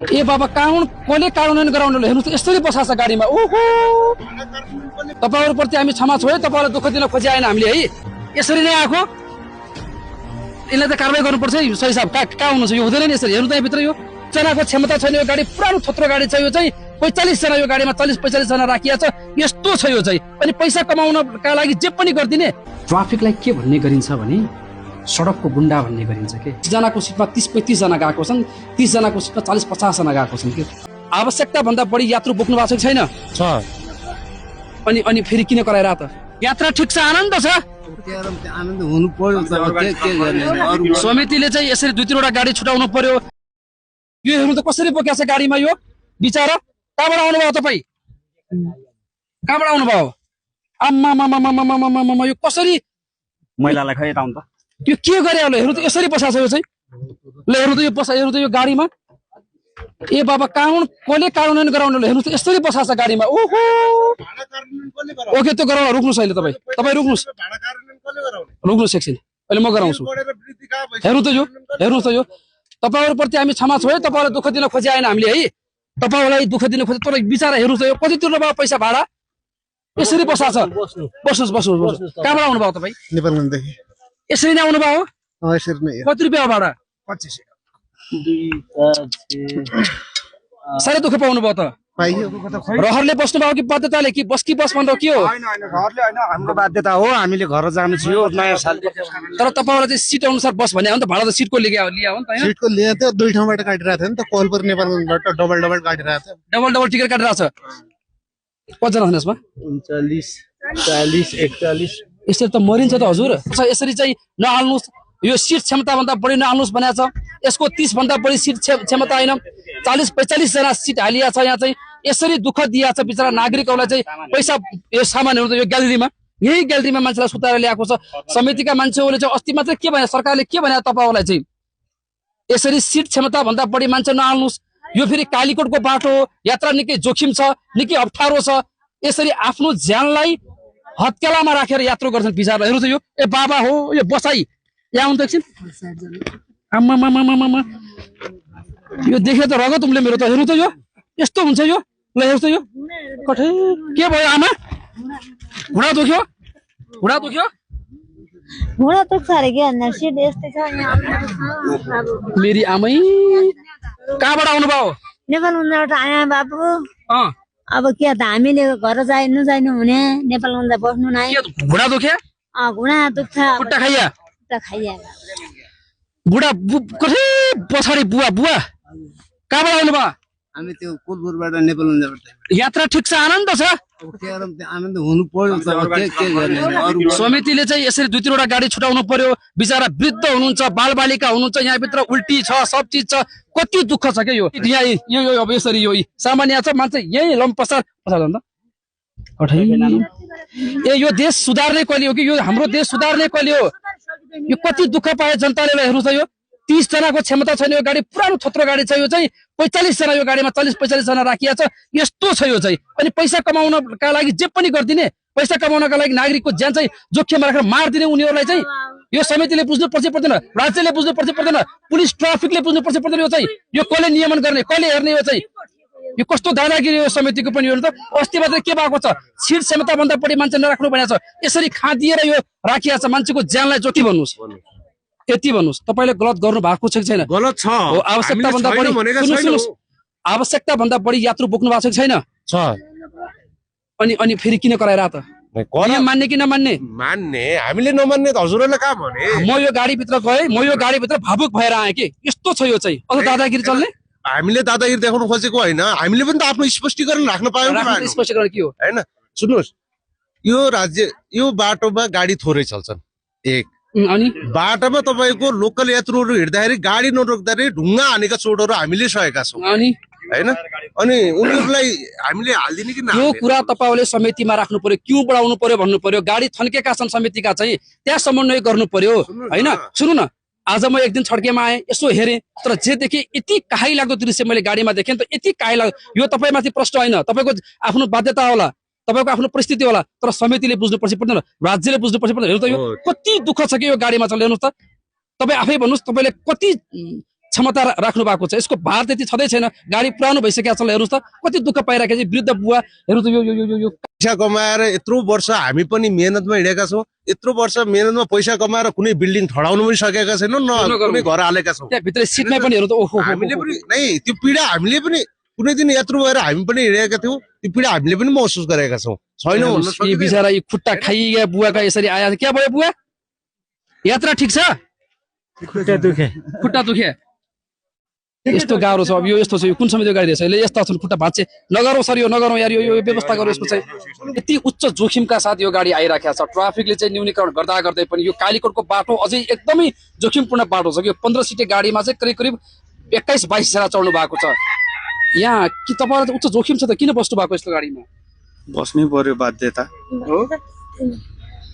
ए बाबा कसले कार्यान्वयन गराउनु हेर्नुहोस् यसरी बसाछ गाडीमा ओहो तपाईहरुप्रति हामी क्षमा छौँ है तपाईहरुलाई दुःख दिन खोजे आएन हामीले है यसरी नै आएको यसलाई त कारबाही गर्नुपर्छ है सही साहब कहाँ हुनुहुन्छ यो हुँदैन नि यसरी हेर्नु त भित्र यो जनाको क्षमता छैन यो गाडी पुरानो थोत्रो गाडी छ यो चाहिँ 45 जना यो गाडीमा 40-45 जना राखिया छ यस्तो छ यो चाहिँ अनि पैसा कमाउनका लागि जे पनि गर्दिने ट्राफिकलाई के भन्ने गरिन्छ भने सडकको गुण्डा भन्ने गरिन्छ के जनाको सिटमा 30-35 जना गएको छन् 30 जनाको सिटमा 40-50 जना गएको छन् के आवश्यकता भन्दा बढी यात्रु बोक्नु भएको छैन छ अनि फेरि किन कराइरा त यात्रा ठिक छ आनन्द छ आनन्द हुनु पर्यो के गर्ने समितिले चाहिँ यसरी 2-3 वटा गाडी छुटाउनु पर्यो यो हेर्नु त कसरी बोकेको छ गाडीमा यो बिचारा कहाँबाट आउनुभयो तपाईँ कहाँबाट आउनुभयो आम्मा यो कसरी महिलालाई खै यता आउनु त यो के गरे होला हेर्नु त यसरी बसाछ यो चाहिँ ल हेर्नु त यो हेर्नु त यो गाडीमा ए बाबा कसले कार्यान्वयन गराउनु हेर्नु त यसरी बसाछ गाडीमा ओहो ओके त्यो गराउन रुक्नुहोस् अहिले तपाईँ रुक्नुहोस् एकछिन अहिले म गराउँछु हेर्नुहोस् त यो तपाईहरुप्रति हामी क्षमा छौँ है तपाईहरुलाई दुःख दिन खोजे आएन हामीले है तपाईहरुलाई दुःख दिन खोजे तर बिचारा हेर्नुहोस् त यो कति तिर्नु भयो पैसा भाडा यसरी बसाछ बस्नुहोस् कहाँबाट आउनु भयो तपाईँ नेपालगञ्जदेखि यसरी नै आउनु भयो यसरी नै कति रुपियाँ भाडा 25 साह्रै दुःख पाउनु भयो त पाइयो रहरले बस्नु भयो कि बाध्यताले कि बस भन्दा के हो घरले हैन हाम्रो बाध्यता हो हामीले घर जानु छ यो नयाँ साल तर तपाईहरुलाई चाहिँ सिट अनुसार बस भने हो नि त भाडा त सिटको लिया हो नि त हैन सिटको लिया थियो दुई ठाउँबाट काटिरहेको थियो नि त कोलपुर नेपालबाट डबल काटिरहेको थियो डबल टिकट काटिरहेको छ कतिजना छन् यसमा 39 40 41 यसरी त मरिन्छ त हजुर यसरी चाहिँ नहाल्नुहोस् यो सिट क्षमता भन्दा बढी नहाल्नुहोस् भनेको छ यसको 30 भन्दा बढी सिट क्षमता हैन 40-45 जना सिट हालिया छ यहाँ चाहिँ यसरी दुःख दिया छ बिचरा नागरिकहरूलाई चाहिँ पैसा यो सामानहरु त यो ग्यालेरीमा यही ग्यालेरीमा मान्छेलाई सुताएर ल्याएको छ समितिका मान्छेहरूले चाहिँ अस्ति मात्रै के भने सरकारले के भने तपाईहरुलाई चाहिँ यसरी सिट क्षमता भन्दा बढी मान्छे नहाल्नुहोस् यो फेरि कालीकोटको बाटो हो यात्रा निकै जोखिम छ निकै अप्ठ्यारो छ यसरी आफ्नो ज्यानलाई हत्केलामा राखेर यात्रा गर्छन् बिचारा हेर्नु त यो ए बाबा हो यो बसाई यहाँ आउनु त एकछिन आम्मा यो देखे त रगत उम्ले मेरो त हेर्नु त यो यस्तो हुन्छ यो ल हेर्नु त यो कठै के भयो आमा घुँडा दुख्यो घुँडा दुख्छ अरे के अन्त सिट यस्तै छ यहाँ मेरी आमै कहाँबाट आउनु भयो नेपालगञ्जबाट आए बाबु अब के त हामीले घर जानु हुने नेपालगञ्ज बस्नु नै घुँडा दुख्यो घुँडा दुख्छ खुट्टा खाइया खाइया बुढा कठै पछाडि बुवा कहाँबाट आउनु भयो हामी त्यो कोलपुरबाट नेपालगञ्जबाट यात्रा ठिक छ आनन्द छ आनन्द हुनु पर्यो के गर्ने समितिले चाहिँ यसरी 2-3 वटा गाडी छुटाउनु पर्यो बिचारा वृद्ध हुनुहुन्छ बालबालिका हुनुहुन्छ यहाँ भित्र उल्टी छ सब चिज छ कति दुःख छ के यो यहाँ अब यसरी यो सामान्य छ मान्छे यही लम्पसार ए यो देश सुधार्ने कली हो कि यो हाम्रो देश सुधार्ने कली हो यो कति दुःख पाए जनताले हेर्नु त यो 30 जनाको क्षमता छैन यो गाडी पुरानो थोत्रो गाडी छ यो चाहिँ 45 जना यो गाडीमा 40-45 जना राखिया छ यस्तो छ यो चाहिँ अनि पैसा कमाउनका लागि जे पनि गर्दिने पैसा कमाउनका लागि नागरिकको ज्यान चाहिँ जोखिममा राखेर मार्दिने उनीहरूलाई चाहिँ यो समितिले बुझ्नु पर्छ पर्दैन राज्यले बुझ्नु पर्छ पर्दैन पुलिस ट्राफिकले बुझ्नु पर्छ पर्दैन यो चाहिँ यो कसले नियमन गर्ने कसले हेर्ने यो चाहिँ यो कस्तो दादागिरी हो समितिको पनि हो त अस्ति मात्रै के भएको छ सिट क्षमता भन्दा बढी मान्छे नराख्नु भनेको छ यसरी खादिएर यो राखिया छ मान्छेको ज्यानलाई जोखिम भन्नुस् यति भन्नुस् तपाईले गलत गर्नु भएको छ कि छैन गलत छ आवश्यकता भन्दा बढी आवश्यकता भन्दा बढी यात्रु बोक्नु भएको छ कि छैन छ अनि फेरि किन कराइरा त मान्ने कि नमान्ने मान्ने हामीले नमान्ने त हजुरहरुले कहाँ भने म यो गाडी भित्र गए म यो गाडी भित्र भावुक भएर आए कि यस्तो छ यो चाहिँ अझ दादागिरी चल्ने हामीले दादागिरी देखाउन खोजेको हैन हामीले पनि त आफ्नो स्पष्टीकरण राख्न पायौं स्पष्टीकरण के हो हैन सुन्नुस् यो राज्य यो बाटोमा गाडी थोरै चल्छन् एक अनि बाटोमा तपाईको लोकल यात्रुहरु हिँड्दाखेरि गाडी नरोक्दाखेरि ढुङ्गा हानेका चोटहरु हामीले सहेका छौं अनि हैन अनि उनीहरुलाई हामीले हाल्दिने कि यो कुरा तपाईले समितिमा राख्नु पर्यो क्यू बढाउनु पर्यो भन्नु पर्यो गाडी थन्केका छन् समितिका चाहिँ त्यहाँ समन्वय गर्नु पर्यो हैन सुन्नु न आज म एक दिन छड्केमा आए यसो हेरे तर जे देखे यति काही लाग्दो दृश्य मैले गाडीमा देखेँ त यति काही लाग्दो यो तपाईमाथि प्रश्न हैन तपाईको आफ्नो बाध्यता होला तपाईको आफ्नो परिस्थिति होला तर समितिले बुझ्नु पर्छ पर्दैन राज्यले बुझ्नु पर्छ पर्दैन हेर्नु त यो कति दुःख छ कि यो गाडीमा चल्नु हेर्नुस् त तपाई आफै भन्नुस् तपाईले कति क्षमता राख्नु भएको छ, यसको भार त्यति छँदै छैन, गाडी पुरानो भइसकेको छ। हेर्नुहोस् त कति दुःख पाइरहेको छ वृद्ध बुवा। हेर्नु त यो पैसा कमाएर यत्रो वर्ष हामी पनि मेहनतमा हिँडेका छौँ, यत्रो वर्ष मेहनतमा पैसा कमाएर कुनै बिल्डिङ ठडाउनु पनि सकेका छैनौँ, न कुनै घर हालेका छौँ। त्यहाँ भित्र सिटमा पनि हेर्नु त ओहो, हामीले पनि नै त्यो पीडा हामीले पनि कुनै दिन यत्रो भएर हामी पनि हिँडेका थियौँ, त्यो पीडा हामीले पनि महसुस गरेका छौँ। छैनौँ भन्न यी सकिँदैन। बिचरा यी खुट्टा खाइया बुवाका यसरी आया। क्या भयो बुवा, यात्रा ठिक छ? खुट्टा दुखे यस्तो गाह्रो छ। अब यो यस्तो छ, यो कुन समय गाडी रहेछ, यसले यस्ता छन् खुट्टा भाँचे। नगरौँ सर, यो नगरौँ यार, यो व्यवस्था गरौँ। यसको चाहिँ यति उच्च जोखिमका साथ यो गाडी आइराखेको छ। ट्राफिकले चाहिँ न्यूनीकरण गर्दा गर्दै पनि यो कालीकोटको बाटो अझै एकदमै जोखिमपूर्ण बाटो छ। यो 15 सिटे गाडीमा चाहिँ करिब करिब 21-22 जना चढ्नु भएको छ। यहाँ कि तपाईँलाई उच्च जोखिम छ त किन बस्नु भएको यस्तो गाडीमा? बस्नै पर्यो, बाध्यता हो।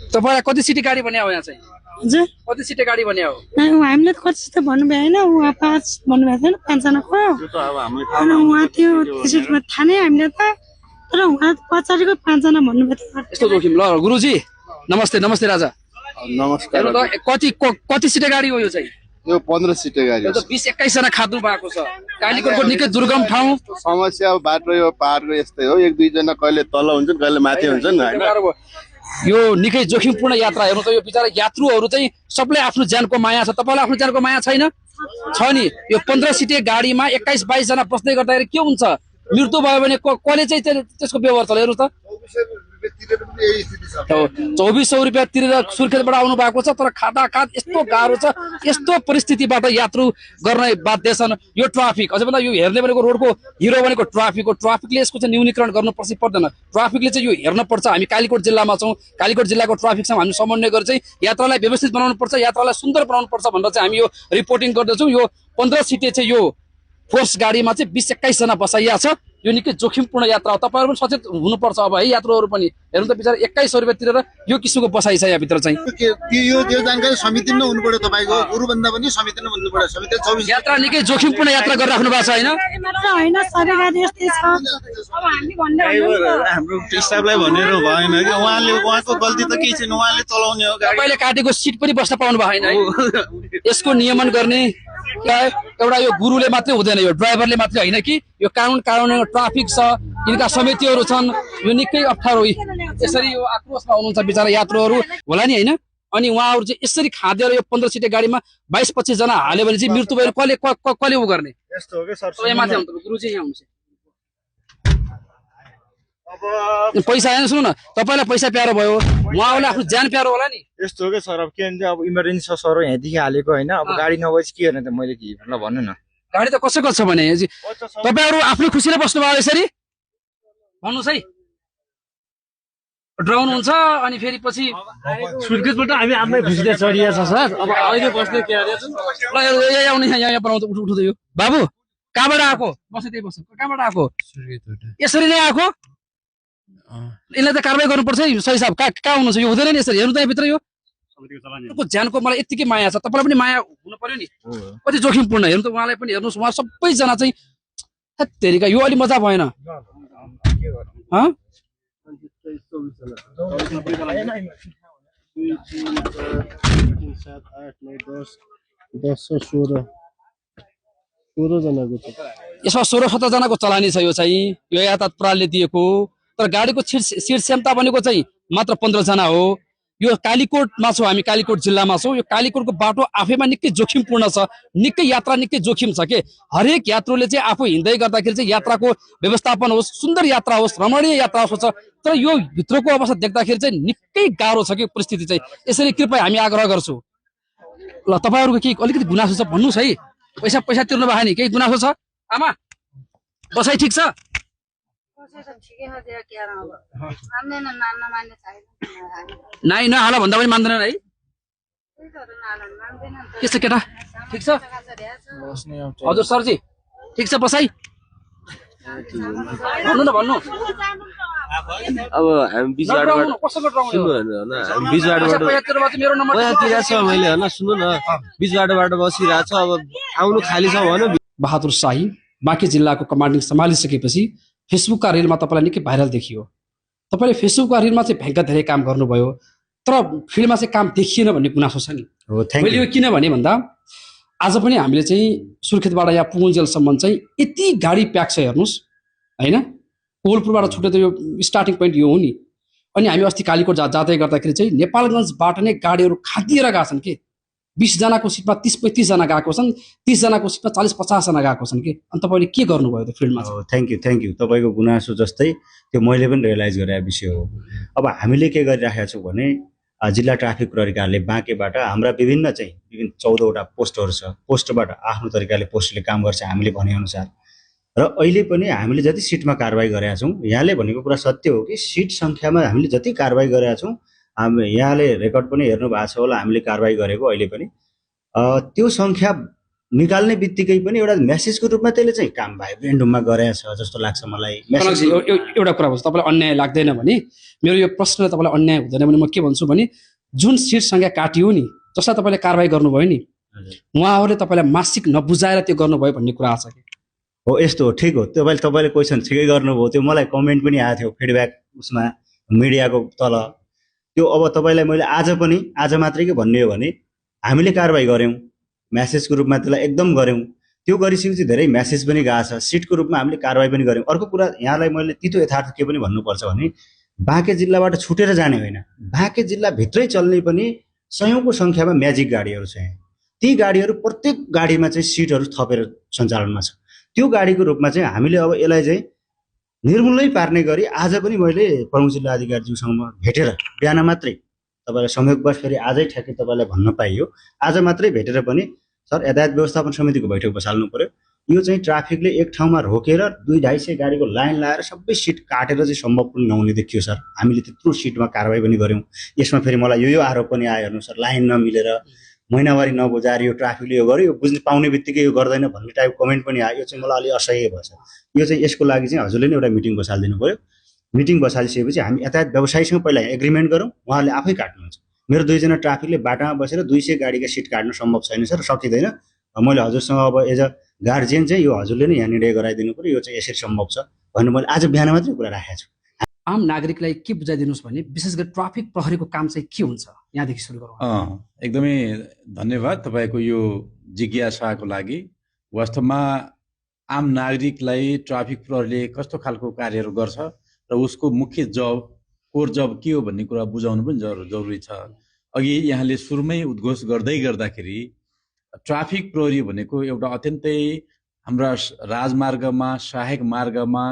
तपाईँलाई कति सिटे गाडी भन्ने हो यहाँ चाहिँ? हजुर कति सिटे गाडी भन्ने हो? हामीले त कति त भन्नुभयो होइन, उहाँ 5 भन्नुभएको थिएन, 5 जनाको। अनि उहाँ त्यो सिटमा थाहा नै हामीले त, तर उहाँ पछाडिको 5 जना भन्नुभयो थियो। यस्तो जोखिम। ल गुरुजी नमस्ते। नमस्ते राजा, नमस्कार। हेर्नु त कति सिटे गाडी हो यो चाहिँ? यो 15 सिटे गाडी यो त 20-21 जना खाद्नु भएको छ। कालीकोटको निकै दुर्गम ठाउँ। समस्या अब बाटो यो पाहाडको यस्तै हो, 1-2 जना कहिले तल हुन्छन् कहिले माथि हुन्छन् हैन। यो निकै जोखिमपूर्ण यात्रा। हेर्नु त यो बिचारा यात्रुहरू चाहिँ सबले आफ्नो ज्यानको माया छ। तपाईँलाई आफ्नो ज्यानको माया छैन? छ नि। यो 15 सिटे गाडीमा 21-22 जना बस्दै गर्दाखेरि के हुन्छ? मृत्यु भयो भने कसले चाहिँ त्यसको व्यवहार चल्यो? हेर्नु त 2400 रुपियाँ तिरेर सुर्खेतबाट आउनु भएको छ, तर खाता यस्तो गाह्रो छ। यस्तो परिस्थितिबाट यात्रु गर्न बाध्य छन्। यो ट्राफिक अझै भन्दा यो हेर्ने भनेको रोडको हिरो भनेको ट्राफिक हो। ट्राफिकले यसको चाहिँ न्यूनीकरण गर्नुपर्छ पर्दैन? ट्राफिकले चाहिँ यो हेर्न पर्छ। हामी कालीकोट जिल्लामा छौँ, कालीकोट जिल्लाको ट्राफिकसँग हामी समन्वय गरेर चाहिँ यात्रालाई व्यवस्थित बनाउनु पर्छ, यात्रालाई सुन्दर बनाउनु पर्छ भनेर चाहिँ हामी यो रिपोर्टिङ गर्दैछौँ। यो 15 सिटे चाहिँ यो फोर्स गाडीमा चाहिँ 20-21 जना बसाइया छ। यो निकै जोखिमपूर्ण यात्रा हो। तपाईँहरू पनि सचेत हुनुपर्छ अब है, यात्रुहरू पनि। हेर्नु त बिचारा 2100 रुपियाँ तिरेर यो किसिमको बसाइ छ यहाँभित्र चाहिँ। यो जानकारी समिति नै हुनु पर्यो, तपाईँको गुरुभन्दा पनि समिति नै भन्नु पर्यो। समिति 24 यात्रा निकै जोखिमपूर्ण यात्रा गरिराख्नु भएको छ होइन? होइन सबै गाडी यस्तै छ। अब हामी भन्दै हाम्रो स्टाफलाई भनेर भएन कि, उहाँको गल्ती त केही छैन, उहाँले चलाउने हो गाडी। तपाईँले काटेको सिट पनि बस्न पाउनु भएन है। यसको नियमन गर्ने एउटा यो गुरुले मात्रै हुँदैन, यो ड्राइभरले मात्रै होइन कि, यो कानुन ट्राफिक छ, यिनका समितिहरू छन्। यो निकै अप्ठ्यारो। यसरी यो आक्रोशमा हुनुहुन्छ बिचारा यात्रुहरू होला नि होइन? अनि उहाँहरू चाहिँ यसरी खाँदेर यो 15 सिटे गाडीमा 22-25 जना हाल्यो भने चाहिँ मृत्यु भयो। कसले उ गर्ने? यस्तो हो के सर, माथि आउनु गुरुजी, यहाँ आउनुहोस्। पैसा होइन, सुन्नु न, तपाईँलाई पैसा प्यारो भयो, उहाँलाई आफ्नो ज्यान प्यारो होला नि। यस्तो हो क्या सर, अब के भन्छ, अब इमर्जेन्सी छ सर, यहाँदेखि हालेको होइन। अब गाडी नभएपछि के गर्ने त, मैले के ल भन्नु न। गाडी त कसैको छ भने तपाईँहरू आफ्नो खुसीले बस्नुभयो यसरी भन्नुहोस् है। ड्राउनुहुन्छ अनि फेरि पछि सुर्खेतबाट हामी आफ्नै खुसीले चढिया छ सर। अब अहिले बस्ने के अरे ल आउने यहाँ बनाउँछ उठ्दै यो बाबु कहाँबाट आएको? बस त्यही बस। कहाँबाट आएको? यसरी नै आएको? यसलाई त कारवाही गर्नुपर्छ है सही साहब। कहाँ हुनुहुन्छ? यो हुँदैन नि यसरी। हेर्नु त यहाँभित्र यो ज्यानको मलाई यत्तिकै माया छ, तपाईँलाई पनि माया हुनु पर्यो नि। कति जोखिमपूर्ण। हेर्नु त उहाँलाई पनि हेर्नुहोस्, उहाँ सबैजना चाहिँ तेरिका यो अलि मजा भएन। यसमा 16-17 जनाको चलानी छ यो चाहिँ। यो यातायात प्रणालीले दिएको, तर गाडीको सिट क्षमता भनेको चाहिँ मात्र 15 जना हो। यो कालीकोटमा छौँ हामी, कालीकोट जिल्लामा छौँ। यो कालीकोटको बाटो आफैमा निकै जोखिमपूर्ण छ, निकै यात्रा निकै जोखिम छ के। हरेक यात्रुले चाहिँ आफू हिँड्दै गर्दाखेरि चाहिँ यात्राको व्यवस्थापन होस्, सुन्दर यात्रा होस्, रमणीय यात्रा होस्। तर यो भित्रको अवस्था देख्दाखेरि चाहिँ निकै गाह्रो छ कि परिस्थिति चाहिँ। यसरी कृपया हामी आग्रह गर्छौँ। ल तपाईँहरूको केही अलिकति गुनासो छ भन्नुहोस् है। पैसा तिर्नु भयो नि, केही गुनासो छ? आमा बसाइ ठिक छ? नाइ नहाला भन्दा पनि मान्दैनन् है? के छ केटा, ठिक छ? हजुर सरजी ठिक छ बसाइ? भन्नु न भन्नु। अब हामी बिचबाटबाट मैले होइन, सुन्नु न, बिचबाटोबाट बसिरहेको छ। अब आउनु खाली छ भने बहादुर शाही बाँकी जिल्लाको कमान्डिङ सम्हालिसकेपछि फेसबुकका रिलमा तपाईँलाई निकै भाइरल देखियो। तपाईँले फेसबुकका रिलमा चाहिँ भयङ्कर धेरै काम गर्नुभयो, तर फिल्डमा चाहिँ काम देखिएन भन्ने गुनासो छ नि। मैले यो किन भने भन्दा आज पनि हामीले चाहिँ सुर्खेतबाट यहाँ पुगुन्जेलसम्म चाहिँ यति गाडी प्याक छ हेर्नुहोस् होइन। कोहलपुरबाट छुट्यो त यो स्टार्टिङ पोइन्ट यो हो नि। अनि हामी अस्ति कालीकोट जाँदै गर्दाखेरि चाहिँ नेपालगञ्जबाट नै गाडीहरू खादिएर गएको छन् के। 20 जनाको सिटमा 30-35 जना गएको छन्, 30 जनाको सिटमा 40-50 जना गएको छन् कि। अनि तपाईँले के गर्नुभयो त्यो फिल्डमा? थ्याङ्क यू तपाईँको गुनासो जस्तै त्यो मैले पनि रियलाइज गरेको विषय हो। अब हामीले के गरिराखेका छौँ भने जिल्ला ट्राफिक प्रहरीकारले बाँकेबाट हाम्रा विभिन्न 14वटा पोस्टहरू छ, पोस्टबाट आफ्नो तरिकाले पोस्टले काम गर्छ हामीले भनेअनुसार। र अहिले पनि हामीले जति सिटमा कारबाही गरेका छौँ, यहाँले भनेको कुरा सत्य हो कि सिट सङ्ख्यामा हामीले जति कारबाही गरेका छौँ, यहाँले रेकर्ड पनि हेर्नु भएको छ होला हामीले कारबाही गरेको। अहिले पनि त्यो सङ्ख्या निकाल्ने बित्तिकै पनि एउटा मेसेजको रूपमा त्यसले चाहिँ काम भयो ब्रेन्डुममा गरेछ जस्तो लाग्छ मलाई। एउटा कुरा भन्छ तपाईँलाई अन्याय लाग्दैन भने, मेरो यो प्रश्न तपाईँलाई अन्याय हुँदैन भने म के भन्छु भने जुन सिट सङ्ख्या काटियो नि, जसलाई तपाईँले कारबाही गर्नुभयो नि, उहाँहरूले तपाईँलाई मासिक नबुझाएर त्यो गर्नुभयो भन्ने कुरा आछ कि? हो यस्तो हो, ठिक हो। तपाईँले क्वेसन ठिकै गर्नुभयो। त्यो मलाई कमेन्ट पनि आएको थियो फिडब्याक उसमा मिडियाको तल। त्यो अब तपाईँलाई मैले आज मात्रै के भन्ने हो भने हामीले कारबाही गऱ्यौँ म्यासेजको रूपमा, त्यसलाई एकदम गऱ्यौँ। त्यो गरिसकेपछि धेरै म्यासेज पनि गएको छ, सिटको रूपमा हामीले कारबाही पनि गऱ्यौँ। अर्को कुरा यहाँलाई मैले तितो यथार्थ के पनि भन्नुपर्छ भने बाँके जिल्लाबाट छुटेर जाने होइन, बाँके जिल्लाभित्रै चल्ने पनि सयौँको सङ्ख्यामा म्याजिक गाडीहरू छ। ती गाडीहरू प्रत्येक गाडीमा चाहिँ सिटहरू थपेर सञ्चालनमा छ। त्यो गाडीको रूपमा चाहिँ हामीले अब यसलाई चाहिँ निर्मूलै पार्ने गरी आज पनि मैले प्रमुख जिल्ला अधिकारीज्यूसँग भेटेर बिहान मात्रै, तपाईँलाई संयोगवश फेरि आजै ठ्याक्कै तपाईँलाई भन्न पाइयो, आज मात्रै भेटेर पनि सर यातायात व्यवस्थापन समितिको बैठक बसाल्नु पर्यो। यो चाहिँ ट्राफिकले एक ठाउँमा रोकेर 200-250 गाडीको लाइन लाएर सबै सिट काटेर चाहिँ सम्भव पनि नहुने देखियो सर। हामीले त्यत्रो सिटमा कारबाही पनि गऱ्यौँ। यसमा फेरि मलाई यो आरोप पनि आयो हेर्नु सर, लाइन नमिलेर महिनावारी नबुझाएर यो ट्राफिकले यो गर्यो, यो बुझ्ने पाउने बित्तिकै यो गर्दैन भन्ने टाइप कमेन्ट पनि आयो। यो चाहिँ मलाई अलि असह्य भएछ। यो चाहिँ यसको लागि चाहिँ हजुरले नै एउटा मिटिङ बसालिदिनु पर्यो। मिटिङ बसालिसकेपछि हामी यातायात व्यवसायीसँग पहिला एग्रिमेन्ट गरौँ, उहाँहरूले आफै काट्नुहुन्छ। मेरो 2 जना ट्राफिकले बाटामा बसेर 200 गाडीका सिट काट्न सम्भव छैन सर, सकिँदैन। मैले हजुरसँग अब एज अ गार्जियन चाहिँ यो हजुरले नै यहाँ निर्णय गराइदिनु पर्यो, यो चाहिँ यसरी सम्भव छ भन्नु मैले आज बिहान मात्रै कुरा राखेको छु। आम नागरिकलाई के बुझाइदिनुहोस् भने विशेष गरी ट्राफिक प्रहरीको काम चाहिँ के हुन्छ, यहाँदेखि सुरु गरौँ। एकदमै धन्यवाद तपाईँको यो जिज्ञासाको लागि। वास्तवमा आम नागरिकलाई ट्राफिक प्रहरीले कस्तो खालको कार्यहरू गर्छ र उसको मुख्य जब कोर जब के हो भन्ने कुरा बुझाउनु पनि जरुरी छ। अघि यहाँले सुरुमै उद्घोष गर्दाखेरि ट्राफिक प्रहरी भनेको एउटा अत्यन्तै हाम्रा राजमार्गमा सहायक मार्गमा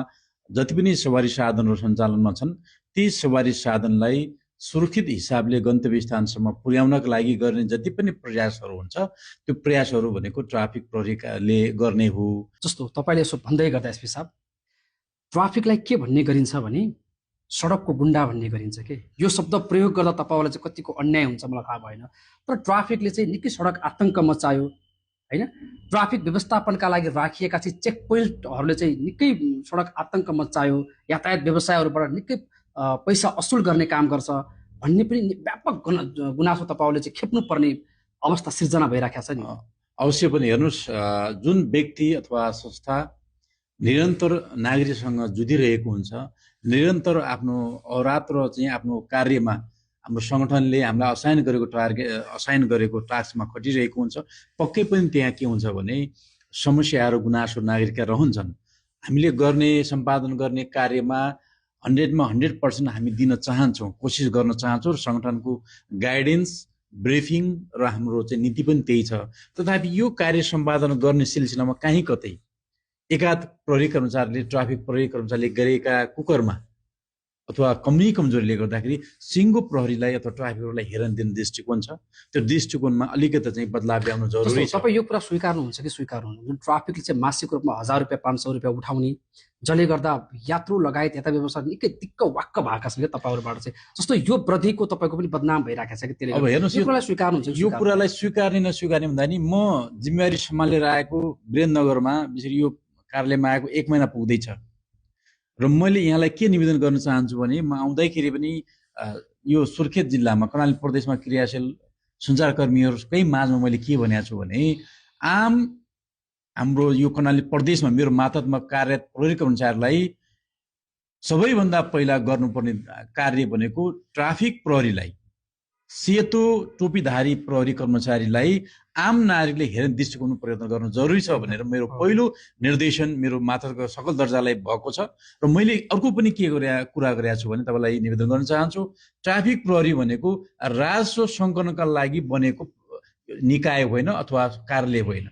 जति पनि सवारी साधनहरू सञ्चालनमा छन् ती सवारी साधनलाई सुरक्षित हिसाबले गन्तव्य स्थानसम्म पुर्याउनका लागि गर्ने जति पनि प्रयासहरू हुन्छ त्यो प्रयासहरू भनेको ट्राफिक प्रहरीले गर्ने हो। जस्तो तपाईँले यसो भन्दै गर्दा एसपी साहब ट्राफिकलाई के भन्ने गरिन्छ भने सडकको गुन्डा भन्ने गरिन्छ के। यो शब्द प्रयोग गर्दा तपाईँलाई चाहिँ कतिको अन्याय हुन्छ मलाई थाहा भएन, तर ट्राफिकले चाहिँ निकै सडक आतङ्क मचायो हैन। ट्राफिक व्यवस्थापनका लागि राखिएका चाहिँ चेक पोइन्टहरूले चाहिँ निकै सडक आतङ्क मचायो, यातायात व्यवसायहरूबाट निकै पैसा असुल गर्ने काम गर्छ भन्ने पनि व्यापक गुनासो तपाईँले चाहिँ खेप्नु पर्ने अवस्था सिर्जना भइराखेको छ नि। अवश्य पनि हेर्नुहोस्, जुन व्यक्ति अथवा संस्था निरन्तर नागरिकसँग जुधिरहेको हुन्छ, निरन्तर आफ्नो अहोरात्र चाहिँ आफ्नो कार्यमा हाम्रो सङ्गठनले हामीलाई असाइन गरेको टास्कमा खटिरहेको हुन्छ, पक्कै पनि त्यहाँ के हुन्छ भने समस्याहरू गुनासो नागरिकका रहन्छन्। हामीले गर्ने सम्पादन गर्ने कार्यमा 100मा 100% हामी दिन चाहन्छौँ, कोसिस गर्न चाहन्छौँ र सङ्गठनको गाइडेन्स ब्रिफिङ र हाम्रो चाहिँ नीति पनि त्यही छ। तथापि यो कार्य सम्पादन गर्ने सिलसिलामा कहीँ कतै एकाध प्रहरी कर्मचारीले ट्राफिक प्रहरी कर्मचारीले गरेका कुकर्मा अथवा कमजोरीले गर्दाखेरि सिङ्गो प्रहरीलाई अथवा ट्राफिकलाई हेरन दिने दृष्टिकोण छ। त्यो दृष्टिकोणमा अलिकति चाहिँ बदलाव ल्याउनु जरुरी छ। तपाईँ यो कुरा स्वीकार्नुहुन्छ कि स्वीकार्नुहुन्न? जुन ट्राफिकले चाहिँ मासिक रूपमा 1000 रुपियाँ 500 रुपियाँ उठाउने, जसले गर्दा यात्रु लगायत यता व्यवसाय निकै दिक्क वाक्क भएका छन् कि तपाईँहरूबाट चाहिँ, जस्तो यो वृद्धिको तपाईँको पनि बदनाम भइरहेको छ कि त्यसले? अब हेर्नुहोस्, यो कुरालाई स्वीकार्नुहुन्छ? यो कुरालाई स्वीकार्ने नस्वीकार्ने भन्दा नि म जिम्मेवारी सम्हालेर आएको वीरेन्द्रनगरमा विशेष यो कार्यालयमा आएको 1 महिना पुग्दैछ र मैले यहाँलाई के निवेदन गर्न चाहन्छु भने म आउँदाखेरि पनि यो सुर्खेत जिल्लामा कर्णाली प्रदेशमा क्रियाशील सञ्चारकर्मीहरूकै माझमा मैले के भनेको छु भने आम हाम्रो यो कर्णाली प्रदेशमा मेरो मातहतमा कार्यरत प्रहरी कर्मचारीलाई सबैभन्दा पहिला गर्नुपर्ने कार्य भनेको ट्राफिक प्रहरीलाई सेतो टोपीधारी प्रहरी कर्मचारीलाई आम नागरिकले हेर्ने दृष्टिकोण प्रयत्न गर्नु जरुरी छ भनेर मेरो पहिलो निर्देशन मेरो माथिको सकल दर्जालाई भएको छ। र मैले अर्को पनि के कुरा गरेको छु भने तपाईलाई निवेदन गर्न चाहन्छु, ट्राफिक प्रहरी भनेको राजस्व सङ्कलनका लागि बनेको निकाय होइन अथवा कार्यालय होइन।